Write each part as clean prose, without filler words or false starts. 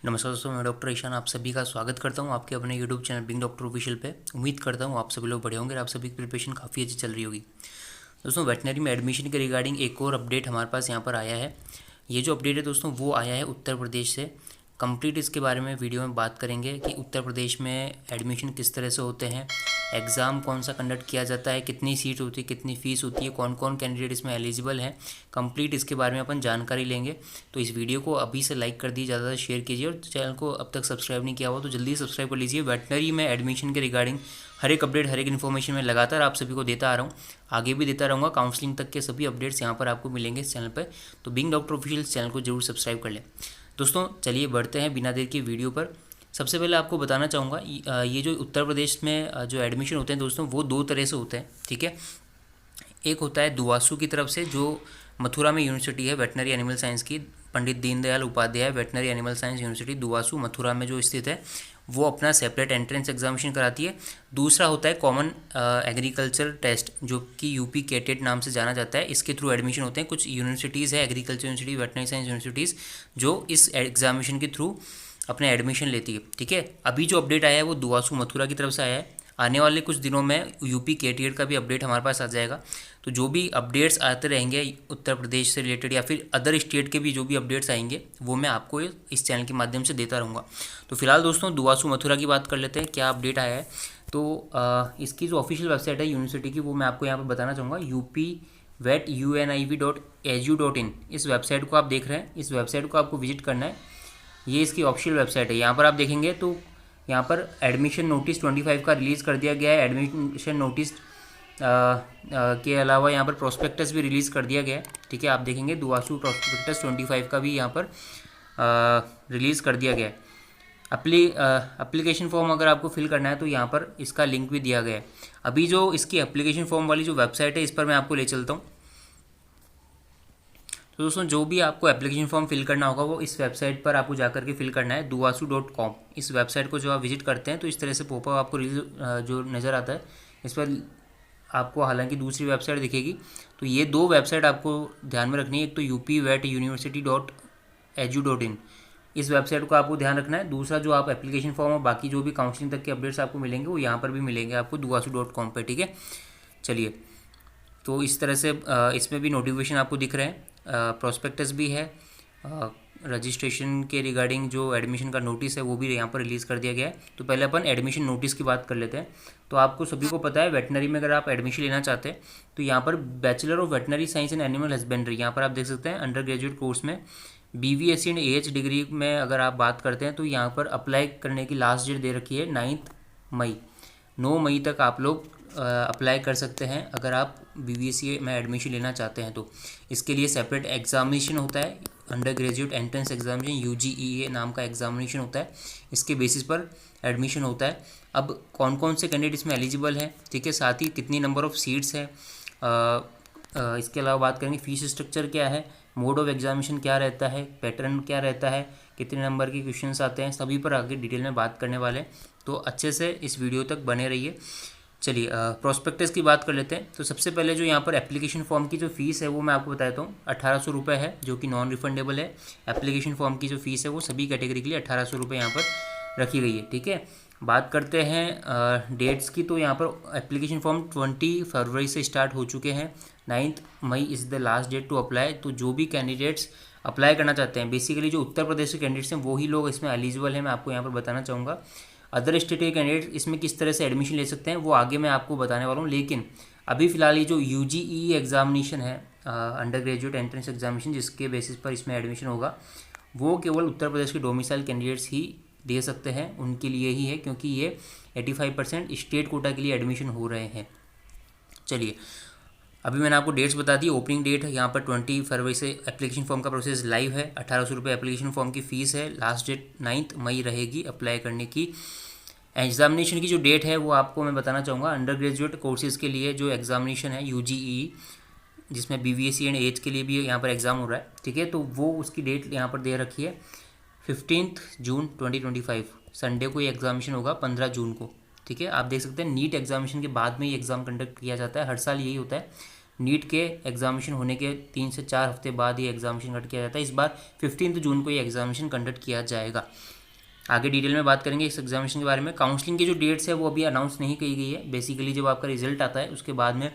नमस्कार दोस्तों, मैं डॉक्टर ईशान आप सभी का स्वागत करता हूं आपके अपने YouTube channel being doctor official पे। उम्मीद करता हूं आप सभी लोग बढ़िया होंगे और आप सभी की प्रिपरेशन काफ़ी अच्छी चल रही होगी। दोस्तों, वेटनरी में एडमिशन के रिगार्डिंग एक और अपडेट हमारे पास यहाँ पर आया है। ये जो अपडेट है दोस्तों वो आया है उत्तर प्रदेश से। कंप्लीट इसके बारे में वीडियो में बात करेंगे कि उत्तर प्रदेश में एडमिशन किस तरह से होते हैं, एग्ज़ाम कौन सा कंडक्ट किया जाता है, कितनी सीट होती है, कितनी फ़ीस होती है, कौन कौन कैंडिडेट इसमें एलिजिबल हैं। कंप्लीट इसके बारे में अपन जानकारी लेंगे। तो इस वीडियो को अभी से लाइक कर दीजिए, ज़्यादा से शेयर कीजिए और चैनल को अब तक सब्सक्राइब नहीं किया हुआ तो जल्दी सब्सक्राइब कर लीजिए। वेटनरी में एडमिशन के रिगार्डिंग हर एक अपडेट, हर एक इन्फॉर्मेशन मैं लगातार आप सभी को देता आ रहा हूँ, आगे भी देता रहूँगा। काउंसलिंग तक के सभी अपडेट्स यहाँ पर आपको मिलेंगे इस चैनल पर। तो बिंग डॉक्टर ऑफिशियल चैनल को जरूर सब्सक्राइब कर लें। दोस्तों चलिए बढ़ते हैं बिना देर की वीडियो पर। सबसे पहले आपको बताना चाहूँगा ये जो उत्तर प्रदेश में जो एडमिशन होते हैं दोस्तों वो दो तरह से होते हैं, ठीक है। एक होता है दुवासू की तरफ से, जो मथुरा में यूनिवर्सिटी है वेटनरी एनिमल साइंस की, Pandit Deendayal Upadhyay veterinary animal science university DUVASU Mathura में जो स्थित है, वो अपना सेपरेट एंट्रेंस एग्जामिनेशन कराती है। दूसरा होता है कॉमन एग्रीकल्चर टेस्ट, जो कि यूपी कैटेट नाम से जाना जाता है। इसके थ्रू एडमिशन होते हैं। कुछ यूनिवर्सिटीज़ है, agriculture university, veterinary science universities, जो इस एग्जामिनेशन के थ्रू अपने एडमिशन लेती है, ठीक है। अभी जो अपडेट आया है वो दुवासू मथुरा की तरफ से आया है। आने वाले कुछ दिनों में यूपी कैटेट का भी अपडेट हमारे पास आ जाएगा। तो जो भी अपडेट्स आते रहेंगे उत्तर प्रदेश से रिलेटेड या फिर अदर स्टेट के भी जो भी अपडेट्स आएंगे वो मैं आपको इस चैनल के माध्यम से देता रहूँगा। तो फिलहाल दोस्तों दुवासू मथुरा की बात कर लेते हैं, क्या अपडेट आया है। तो इसकी जो ऑफिशियल वेबसाइट है यूनिवर्सिटी की वो मैं आपको यहाँ पर बताना चाहूँगा, UPVET.UNIV.edu.in। इस वेबसाइट को आप देख रहे हैं, इस वेबसाइट को आपको विजिट करना है। ये इसकी ऑफिशियल वेबसाइट है। यहाँ पर आप देखेंगे तो यहाँ पर एडमिशन नोटिस 25 का रिलीज़ कर दिया गया है। एडमिशन नोटिस के अलावा यहाँ पर प्रोस्पेक्टस भी रिलीज़ कर दिया गया है, ठीक है। आप देखेंगे दुवासू प्रोस्पेक्टस 25 का भी यहाँ पर रिलीज़ कर दिया गया है। एप्लीकेशन फॉर्म अगर आपको फिल करना है तो यहाँ पर इसका लिंक भी दिया गया है। अभी जो इसकी एप्लीकेशन फॉर्म वाली जो वेबसाइट है इस पर मैं आपको ले चलता हूँ। तो दोस्तों जो भी आपको एप्लीकेशन फॉर्म फिल करना होगा वो इस वेबसाइट पर आपको जाकर के फिल करना है, duasu.com। इस वेबसाइट को जो आप विजिट करते हैं तो इस तरह से पॉपअप आपको जो नज़र आता है। इस पर आपको हालांकि दूसरी वेबसाइट दिखेगी। तो ये दो वेबसाइट आपको ध्यान में रखनी है। एक तो UPVET.University.edu.in, इस वेबसाइट को आपको ध्यान रखना है। दूसरा जो आप एप्लीकेशन फॉर्म और बाकी जो भी काउंसलिंग तक के अपडेट्स आपको मिलेंगे वो यहाँ पर भी मिलेंगे आपको duasu.com पर, ठीक है। चलिए, तो इस तरह से इसमें भी नोटिफिकेशन आपको दिख रहे हैं, प्रोस्पेक्टस भी है, रजिस्ट्रेशन के रिगार्डिंग जो एडमिशन का नोटिस है वो भी यहाँ पर रिलीज़ कर दिया गया है। तो पहले अपन एडमिशन नोटिस की बात कर लेते हैं। तो आपको सभी को पता है वेटनरी में अगर आप एडमिशन लेना चाहते हैं तो यहाँ पर bachelor of veterinary science and animal husbandry, यहाँ पर आप देख सकते हैं अंडर ग्रेजुएट कोर्स में BVSc एंड AH डिग्री में अगर आप बात करते हैं तो यहाँ पर अप्लाई करने की लास्ट डेट दे रखी है 9 मई तक आप लोग अप्लाई कर सकते हैं अगर आप BVSc में एडमिशन लेना चाहते हैं। तो इसके लिए सेपरेट एग्जामिनेशन होता है, under graduate entrance examination UGEA नाम का एग्जामिनेशन होता है। इसके बेसिस पर एडमिशन होता है। अब कौन कौन से कैंडिडेट इसमें एलिजिबल हैं, ठीक है, साथ ही कितनी नंबर ऑफ़ सीट्स है, इसके अलावा बात करेंगे फीस स्ट्रक्चर क्या है, मोड ऑफ एग्जामिनेशन क्या रहता है, पैटर्न क्या रहता है, कितने नंबर के क्वेश्चंस आते हैं, सभी पर आगे डिटेल में बात करने वाले हैं। तो अच्छे से इस वीडियो तक बने रहिए। चलिए प्रोस्पेक्टस की बात कर लेते हैं। तो सबसे पहले जो यहाँ पर एप्लीकेशन फॉर्म की जो फ़ीस है वो मैं आपको बताता हूँ, 1800 रुपये है, जो कि नॉन रिफंडेबल है। एप्लीकेशन फॉर्म की जो फ़ीस है वो सभी कैटेगरी के लिए 1800 रुपये यहाँ पर रखी गई है, ठीक है। बात करते हैं डेट्स की। तो यहाँ पर एप्लीकेशन फॉर्म 20 फरवरी से स्टार्ट हो चुके हैं। 9 May is the last date to apply. तो जो भी कैंडिडेट्स अप्लाई करना चाहते हैं, बेसिकली जो उत्तर प्रदेश के कैंडिडेट्स हैं वही लोग इसमें एलिजिबल हैं, मैं आपको यहाँ पर बताना चाहूँगा। अदर स्टेट के कैंडिडेट इसमें किस तरह से एडमिशन ले सकते हैं वो आगे मैं आपको बताने वाला हूँ। लेकिन अभी फ़िलहाल ये जो UGE एग्जामिनेशन है, अंडर ग्रेजुएट एंट्रेंस एग्जामिनेशन, जिसके बेसिस पर इसमें एडमिशन होगा, वो केवल उत्तर प्रदेश के डोमिसाइल कैंडिडेट्स ही दे सकते हैं, उनके लिए ही है, क्योंकि ये 85% स्टेट कोटा के लिए एडमिशन हो रहे हैं। चलिए, अभी मैंने आपको डेट्स बता दी। ओपनिंग डेट है यहाँ पर 20 फरवरी से एप्लीकेशन फॉर्म का प्रोसेस लाइव है। 1800 रुपये एप्लीकेशन फॉर्म की फ़ीस है। लास्ट डेट 9 मई रहेगी अप्लाई करने की। एग्जामिनेशन की जो डेट है वो आपको मैं बताना चाहूँगा। अंडर ग्रेजुएट कोर्सेज के लिए जो एग्जामिनेशन है UGE, जिसमें BVSc एंड AH के लिए भी यहाँ पर एग्ज़ाम हो रहा है, ठीक है, तो वो उसकी डेट यहाँ पर दे रखी है 15 जून 2025। संडे को ये एग्जामिनेशन होगा 15 जून को, ठीक है। आप देख सकते हैं नीट एग्जामिनेशन के बाद में ये एग्ज़ाम कंडक्ट किया जाता है, हर साल यही होता है। नीट के एग्जामिनेशन होने के 3 से 4 हफ्ते बाद ये एग्जामिनेशन कंडक्ट किया जाता है। इस बार 15 जून को ये एग्जामिनेशन कंडक्ट किया जाएगा। आगे डिटेल में बात करेंगे इस एग्जामिनेशन के बारे में। काउंसलिंग की जो डेट्स है वो अभी अनाउंस नहीं की गई है। बेसिकली जब आपका रिजल्ट आता है उसके बाद में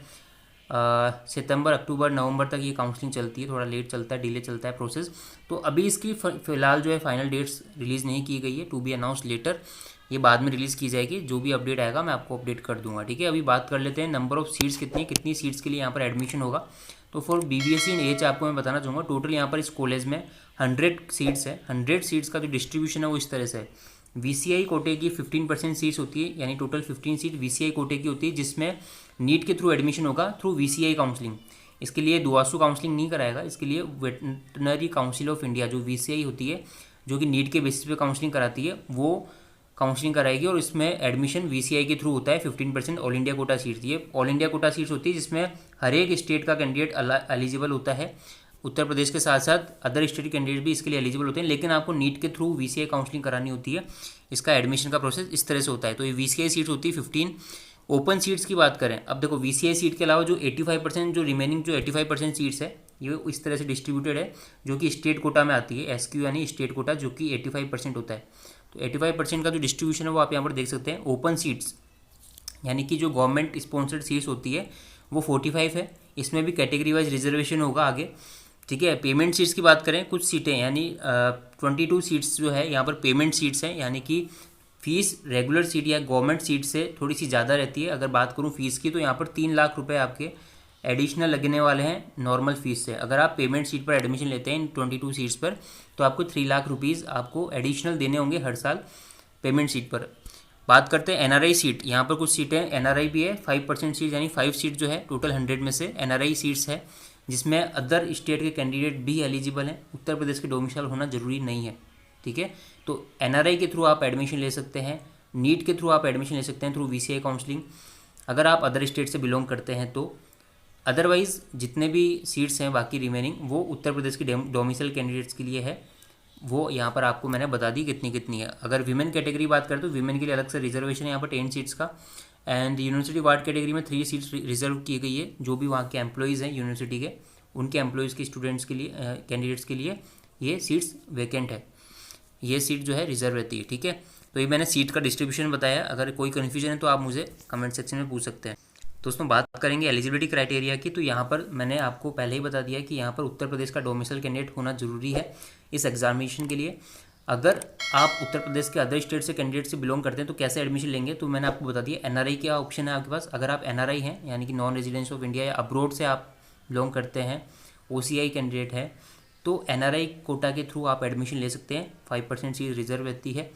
सितंबर, अक्टूबर, नवंबर तक ये काउंसलिंग चलती है। थोड़ा लेट चलता है, डिले चलता है प्रोसेस। तो अभी इसकी फ़िलहाल जो है फाइनल डेट्स रिलीज़ नहीं की गई है, टू बी अनाउंस लेटर। ये बाद में रिलीज़ की जाएगी। जो भी अपडेट आएगा मैं आपको अपडेट कर दूंगा, ठीक है। अभी बात कर लेते हैं नंबर ऑफ़ सीट्स कितनी सीट्स के लिए यहाँ पर एडमिशन होगा। तो फॉर BBSC इन एच आपको मैं बताना चाहूँगा, टोटल यहाँ पर इस कॉलेज में 100 सीट्स है। 100 सीट्स का जो डिस्ट्रीब्यूशन है वो इस तरह से है। VCI कोटे की 15% सीट्स होती है, यानी टोटल 15 सीट VCI कोटे की होती है, जिसमें नीट के थ्रू एडमिशन होगा थ्रू VCI काउंसलिंग। इसके लिए दुआसू काउंसलिंग नहीं कराएगा, इसके लिए वेटनरी काउंसिल ऑफ इंडिया जो VCI होती है, जो कि नीट के बेसिस पे काउंसलिंग कराती है, वो काउंसलिंग कराएगी। और इसमें एडमिशन VCI के थ्रू होता है। 15% ऑल इंडिया कोटा सीट्स, ये ऑल इंडिया कोटा सीट्स होती है, जिसमें हर एक स्टेट का कैंडिडेट एलिजिबल होता है। उत्तर प्रदेश के साथ साथ अदर स्टेट कैंडिडेट भी इसके लिए एलिजिबल होते हैं, लेकिन आपको नीट के थ्रू VCI काउंसलिंग करानी होती है। इसका एडमिशन का प्रोसेस इस तरह से होता है। तो ये VCI सीट्स होती है 15। ओपन सीट्स की बात करें, अब देखो VCI सीट के अलावा जो 85% जो रिमेनिंग जो 85% सीट्स है, ये इस तरह से डिस्ट्रीब्यूटेड है, जो कि स्टेट कोटा में आती है। SQ यानी स्टेट कोटा, जो कि 85% होता है। तो 85% का जो डिस्ट्रीब्यूशन है वो आप यहाँ पर देख सकते हैं। ओपन सीट्स यानी कि जो गवर्नमेंट स्पॉन्सर्ड सीट्स होती है वो 45 है। इसमें भी कैटेगरी वाइज रिजर्वेशन होगा आगे, ठीक है। पेमेंट सीट्स की बात करें, कुछ सीटें यानी 22 सीट्स जो है यहाँ पर पेमेंट सीट्स हैं, यानी कि फ़ीस रेगुलर सीट या गवर्नमेंट सीट से थोड़ी सी ज़्यादा रहती है। अगर बात करूँ फ़ीस की, तो यहाँ पर 3 लाख रुपए आपके एडिशनल लगने वाले हैं नॉर्मल फ़ीस से। अगर आप पेमेंट सीट पर एडमिशन लेते हैं इन 22 सीट्स पर, तो आपको 3 लाख रुपीज़ आपको एडिशनल देने होंगे हर साल पेमेंट सीट पर। बात करते हैं NRI सीट, यहाँ पर कुछ सीटें NRI भी है। 5% सीट यानी 5 सीट जो है टोटल 100 में से NRI सीट्स है, जिसमें अदर स्टेट के कैंडिडेट भी एलिजिबल हैं। उत्तर प्रदेश के डोमिसाइल होना जरूरी नहीं है, ठीक है। तो NRI के थ्रू आप एडमिशन ले सकते हैं, नीट के थ्रू आप एडमिशन ले सकते हैं थ्रू VCI काउंसलिंग, अगर आप अदर स्टेट से बिलोंग करते हैं तो। अदरवाइज़ जितने भी सीट्स हैं बाकी रिमेनिंग, वो उत्तर प्रदेश के डोमिसाइल कैंडिडेट्स के लिए है। वो यहाँ पर आपको मैंने बता दी कितनी कितनी है। अगर विमेन कैटेगरी बात करें तो विमेन के लिए अलग से रिजर्वेशन है यहाँ पर 10 सीट्स का। एंड यूनिवर्सिटी वार्ड कैटेगरी में 3 सीट्स रिजर्व की गई है। जो भी वहाँ के एम्प्लॉयज़ हैं यूनिवर्सिटी के, उनके एम्प्लॉयज़ के स्टूडेंट्स के लिए, कैंडिडेट्स के लिए ये सीट्स वैकेंट है। ये सीट जो है रिजर्व रहती है, ठीक है। तो ये मैंने सीट का डिस्ट्रीब्यूशन बताया। अगर कोई कन्फ्यूजन है तो आप मुझे कमेंट सेक्शन में पूछ सकते हैं। दोस्तों बात करेंगे एलिजिबिलिटी क्राइटेरिया की, तो यहाँ पर मैंने आपको पहले ही बता दिया कि यहाँ पर उत्तर प्रदेश का डोमिसाइल कैंडिडेट होना जरूरी है इस एग्जामिनेशन के लिए। अगर आप उत्तर प्रदेश के अदर स्टेट से कैंडिडेट से बिलोंग करते हैं तो कैसे एडमिशन लेंगे, तो मैंने आपको बता दिया। NRI का ऑप्शन है आपके पास। अगर आप NRI हैं यानी कि नॉन रेजिडेंस ऑफ इंडिया या अब्रोड से आप बिलोंग करते हैं, OCI कैंडिडेट है, तो NRI कोटा के थ्रू आप एडमिशन ले सकते हैं। 5% सीट रिजर्व रहती है।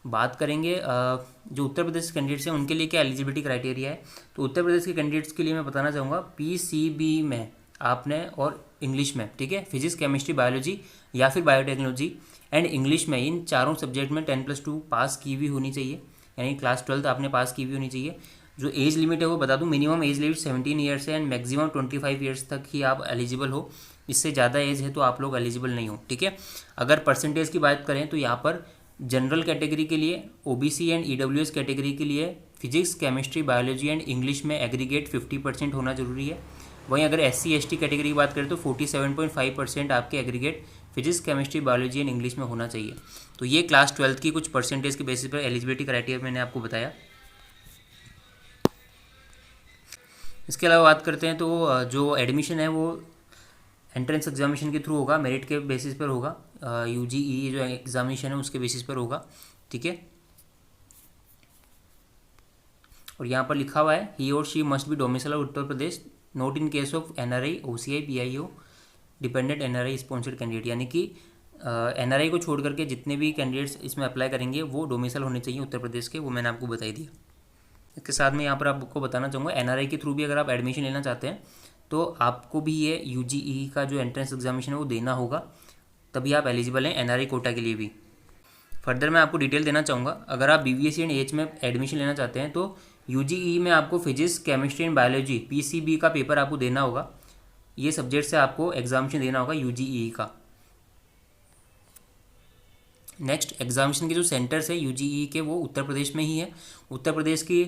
बात करेंगे जो उत्तर प्रदेश के कैंडिडेट्स हैं उनके लिए क्या एलिजिबिलिटी क्राइटेरिया है। तो उत्तर प्रदेश के कैंडिडेट्स के लिए मैं बताना चाहूँगा, PCB में आपने और इंग्लिश में, ठीक है, फिजिक्स, केमिस्ट्री, बायोलॉजी या फिर बायोटेक्नोलॉजी एंड इंग्लिश में, इन चारों सब्जेक्ट में 10+2 पास की हुई होनी चाहिए, यानी क्लास 12 आपने पास की हुई होनी चाहिए। जो एज लिमिट है वो बता दूं, मिनिमम एज लिमिट 17 ईयर्स है एंड मैक्सिमम 25 ईयर्स तक ही आप एलिजिबल हो। इससे ज़्यादा एज है तो आप लोग एलिजिबल नहीं हो, ठीक है। अगर परसेंटेज की बात करें तो यहाँ पर जनरल कैटेगरी के लिए, OBC एंड EWS कैटेगरी के लिए physics, chemistry, biology and English में एग्रीगेट 50% होना जरूरी है। वहीं अगर SC ST कैटेगरी की बात करें तो 47.5% आपके aggregate physics, chemistry, biology and English में होना चाहिए। तो ये क्लास 12 की कुछ परसेंटेज के बेसिस पर एलिजिबिलिटी क्राइटेरिया मैंने आपको बताया। इसके अलावा बात करते हैं तो जो एडमिशन है वो एंट्रेंस एग्जामिनेशन के थ्रू होगा, मेरिट के बेसिस पर होगा। UGE जो एग्जामिनेशन है उसके बेसिस पर होगा, ठीक है। और यहाँ पर लिखा हुआ है, ही और she must be domicile Uttar Pradesh, note in case of NRI, OCI, PIO, dependent NRI sponsored candidate, यानी कि NRI को छोड़ करके जितने भी कैंडिडेट्स इसमें अप्लाई करेंगे वो डोमिसाइल होने चाहिए उत्तर प्रदेश के, वो मैंने आपको बता दिया। इसके साथ में यहाँ पर आपको बताना चाहूँगा, NRI के थ्रू भी अगर आप एडमिशन लेना चाहते हैं तो आपको भी ये UGE का जो एंट्रेंस एग्जामिनेशन है वो देना होगा, तभी आप एलिजिबल हैं NRI कोटा के लिए भी। फर्दर मैं आपको डिटेल देना चाहूँगा, अगर आप BBSC एंड एच में एडमिशन लेना चाहते हैं तो UGE में आपको physics, chemistry and biology PCB का पेपर आपको देना होगा। ये सब्जेक्ट से आपको एग्जामिनेशन देना होगा UGE का। नेक्स्ट, एग्जामिनेशन के जो सेंटर्स है UGE के वो उत्तर प्रदेश में ही है। उत्तर प्रदेश की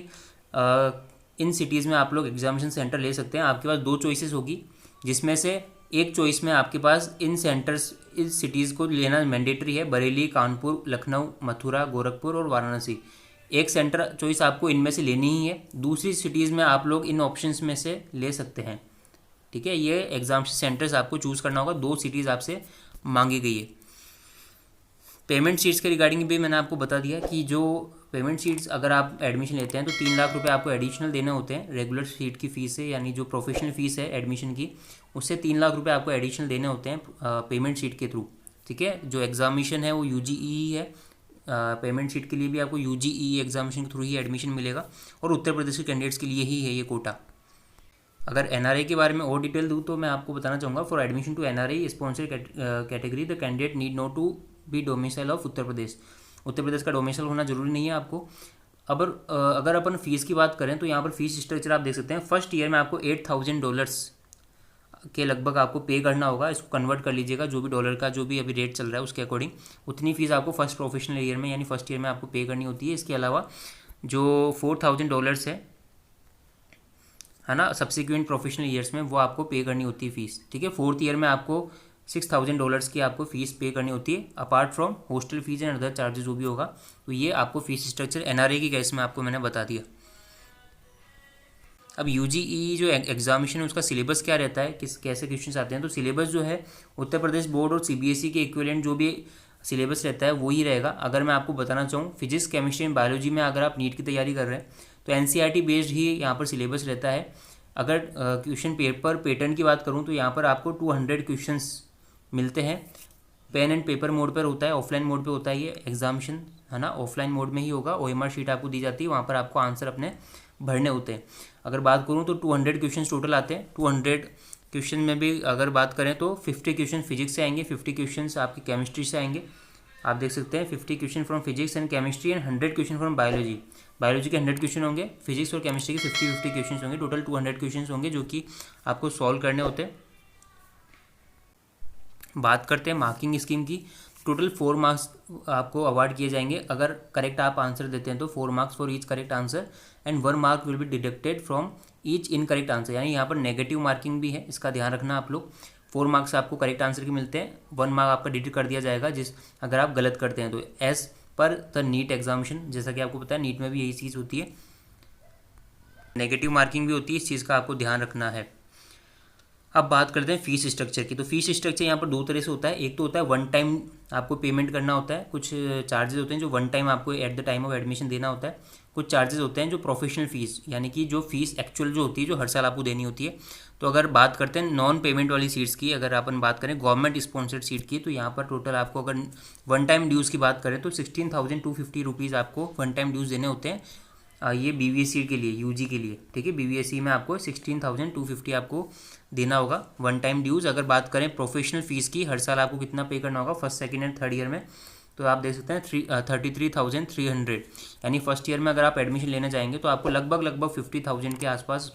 इन सिटीज़ में आप लोग एग्जामिनेशन सेंटर ले सकते हैं। आपके पास 2 चॉइसेस होगी, जिसमें से एक चॉइस में आपके पास इन सेंटर्स, इन सिटीज़ को लेना मैंडेटरी है। बरेली, कानपुर, लखनऊ, मथुरा, गोरखपुर और वाराणसी। एक सेंटर चॉइस आपको इनमें से लेनी ही है। दूसरी सिटीज़ में आप लोग इन ऑप्शंस में से ले सकते हैं, ठीक है। ये एग्जामिनेशन सेंटर्स आपको चूज़ करना होगा। 2 सिटीज़ आपसे मांगी गई है। पेमेंट शीट्स के रिगार्डिंग भी मैंने आपको बता दिया कि जो पेमेंट शीट्स अगर आप एडमिशन लेते हैं तो 3 लाख रुपए आपको एडिशनल देने होते हैं रेगुलर सीट की फ़ीस से, यानी जो प्रोफेशनल फ़ीस है एडमिशन की, उससे 3 लाख रुपए आपको एडिशनल देने होते हैं पेमेंट शीट के थ्रू, ठीक है। जो एग्जामिनेशन है वो UGE है। पेमेंट शीट के लिए भी आपको UGE एग्जामिनेशन के थ्रू ही एडमिशन मिलेगा, और उत्तर प्रदेश के कैंडिडेट्स के लिए ही है ये कोटा। अगर NRI के बारे में और डिटेल दूँ तो मैं आपको बताना चाहूँगा, for admission to NRI sponsored category the candidate need not to be domicile of Uttar Pradesh. Uttar Pradesh का डोमिसाइल होना जरूरी नहीं है आपको। अब अगर अपन फीस की बात करें तो यहाँ पर फीस स्ट्रक्चर आप देख सकते हैं। फर्स्ट ईयर में आपको $8,000 के लगभग आपको पे करना होगा। इसको कन्वर्ट कर लीजिएगा, जो भी डॉलर का जो भी अभी रेट चल रहा है उसके अकॉर्डिंग उतनी फीस आपको फर्स्ट प्रोफेशनल ईयर में यानी फर्स्ट ईयर में आपको पे करनी होती है। इसके अलावा जो $4,000 है ना सब्सिक्वेंट प्रोफेशनल ईयर्स में, वो आपको पे करनी होती है फीस, ठीक है। 4th ईयर में आपको $6,000 की आपको फ़ीस पे करनी होती है, apart from hostel fees and other charges जो भी होगा। तो ये आपको फीस स्ट्रक्चर NRI की केस में आपको मैंने बता दिया। अब UGE जो एग्जामिनेशन है उसका सिलेबस क्या रहता है, कैसे क्वेश्चंस आते हैं, तो सिलेबस जो है उत्तर प्रदेश बोर्ड और CBSE के इक्विवेलेंट जो भी सिलेबस रहता है वही रहेगा। अगर मैं आपको बताना चाहूँ फिजिक्स, केमिस्ट्री एंड बायोलॉजी में अगर आप नीट की तैयारी कर रहे हैं तो NCERT बेस्ड ही यहाँ पर सिलेबस रहता है। अगर क्वेश्चन पेपर पैटर्न की बात करूँ तो यहाँ पर आपको 200 क्वेश्चंस मिलते हैं। पेन एंड पेपर मोड पर होता है, ऑफलाइन मोड पे होता है ये एग्जामिनेशन, है ना। ऑफलाइन मोड में ही होगा। OMR शीट आपको दी जाती है, वहाँ पर आपको आंसर अपने भरने होते हैं। अगर बात करूँ तो 200 क्वेश्चन टोटल आते हैं। 200 क्वेश्चन में भी अगर बात करें तो 50 क्वेश्चन फिजिक्स से आएंगे, 50 क्वेश्चन आपकी केमिस्ट्री से आएंगे। आप देख सकते हैं 50 question from physics and chemistry and 100 question from biology. Biology के 100 क्वेश्चन होंगे, फिजिक्स और केमिस्ट्री के 50 क्वेश्चन होंगे। टोटल 200 क्वेश्चन होंगे जो कि आपको सॉल्व करने होते हैं। बात करते हैं मार्किंग स्कीम की। टोटल 4 मार्क्स आपको अवार्ड किए जाएंगे। अगर करेक्ट आप आंसर देते हैं तो 4 marks for each correct answer and 1 mark will be deducted from each incorrect answer, यानी यहाँ पर नेगेटिव मार्किंग भी है, इसका ध्यान रखना आप लोग। 4 मार्क्स आपको करेक्ट आंसर के मिलते हैं, 1 मार्क आपका डिडक्ट कर दिया जाएगा अगर आप गलत करते हैं तो। As per the NEET examination, जैसा कि आपको पता है नीट में भी यही चीज़ होती है, नेगेटिव मार्किंग भी होती है, इस चीज़ का आपको ध्यान रखना है। अब बात करते हैं फीस स्ट्रक्चर की। तो फीस स्ट्रक्चर यहाँ पर 2 तरह से होता है। एक तो होता है 1 टाइम आपको पेमेंट करना होता है, कुछ चार्जेस होते हैं जो 1 टाइम आपको at the time of admission देना होता है। कुछ चार्जेस होते हैं जो प्रोफेशनल फ़ीस, यानी कि जो फीस एक्चुअल जो होती है जो हर साल आपको देनी होती है। तो अगर बात करते हैं नॉन पेमेंट वाली सीट्स की, अगर अपन बात करें गवर्नमेंट स्पॉन्सर्ड सीट की, तो यहाँ पर टोटल आपको अगर 1 टाइम ड्यूज़ की बात करें तो 16,250 रुपीज़ आपको 1 टाइम ड्यूज़ देने होते हैं। ये BVSC के लिए, UG के लिए, ठीक है। BVSC में आपको 16,250 आपको देना होगा 1 टाइम ड्यूज़। अगर बात करें प्रोफेशनल फ़ीस की, हर साल आपको कितना पे करना होगा first, second and third year में, तो आप देख सकते हैं 33,300, यानी फर्स्ट ईयर में अगर आप एडमिशन लेने जाएंगे तो आपको लगभग 50,000 के आसपास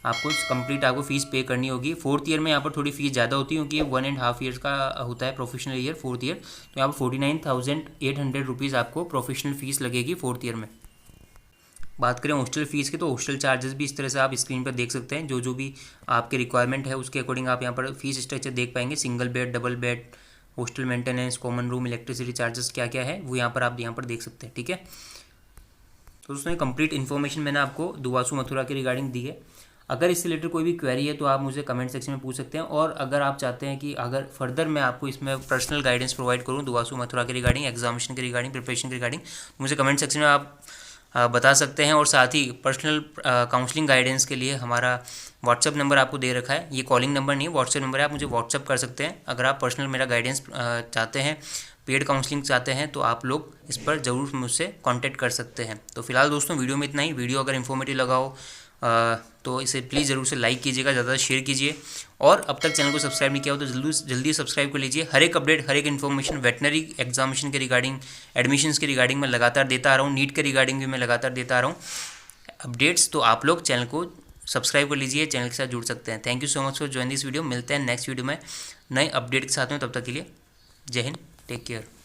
आपको कंप्लीट आपको फ़ीस पे करनी होगी। 4th ईयर में यहाँ पर थोड़ी फ़ीस ज़्यादा होती है क्योंकि 1.5 ईयर्स का होता है प्रोफेशनल ईयर 4th ईयर, तो यहाँ पर 49,800 रुपीज़ आपको प्रोफेशनल फ़ीस लगेगी 4th ईयर में। बात करें हॉस्टल फीस की तो हॉस्टल चार्जेस भी इस तरह से आप स्क्रीन पर देख सकते हैं। जो भी आपके रिक्वायरमेंट है उसके अकॉर्डिंग आप यहाँ पर फीस स्ट्रक्चर देख पाएंगे। Single bed, double bed, hostel maintenance, common room, electricity charges क्या क्या है वो आप यहाँ पर देख सकते हैं, ठीक है। तो उसमें कंप्लीट इन्फॉर्मेशन मैंने आपको दुवासू मथुरा के रिगार्डिंग दी है। अगर इससे रिलेटेड कोई भी क्वेरी है तो आप मुझे कमेंट सेक्शन में पूछ सकते हैं, और अगर आप चाहते हैं कि अगर फर्दर मैं आपको इसमें पर्सनल गाइडेंस प्रोवाइड करूँ दुवासू मथुरा के रिगार्डिंग, एग्जामिनेशन के रिगार्डिंग, प्रिपरेशन के रिगार्डिंग, मुझे कमेंट सेक्शन में आप बता सकते हैं। और साथ ही पर्सनल काउंसलिंग गाइडेंस के लिए हमारा व्हाट्सअप नंबर आपको दे रखा है। ये कॉलिंग नंबर नहीं है, व्हाट्सअप नंबर है, आप मुझे व्हाट्सअप कर सकते हैं। अगर आप पर्सनल मेरा गाइडेंस चाहते हैं, पेड काउंसलिंग चाहते हैं, तो आप लोग इस पर ज़रूर मुझसे कांटेक्ट कर सकते हैं। तो फिलहाल दोस्तों वीडियो में इतना ही। वीडियो अगर इन्फॉर्मेटिव लगा हो तो इसे प्लीज़ ज़रूर से लाइक कीजिएगा, ज़्यादा शेयर कीजिए, और अब तक चैनल को सब्सक्राइब नहीं किया हो तो जल्दी सब्सक्राइब कर लीजिए। हर एक अपडेट, हर एक इन्फॉर्मेशन वेटनरी एग्जामिनेशन के रिगार्डिंग, एडमिशन्स के रिगार्डिंग मैं लगातार देता आ रहा हूँ, नीट के रिगार्डिंग भी मैं लगातार देता आ रहा हूँ अपडेट्स। तो आप लोग चैनल को सब्सक्राइब कर लीजिए, चैनल के साथ जुड़ सकते हैं। Thank you so much for join this video. मिलते हैं नेक्स्ट वीडियो में नए अपडेट के साथ में, तब तक के लिए जय हिंद, टेक केयर।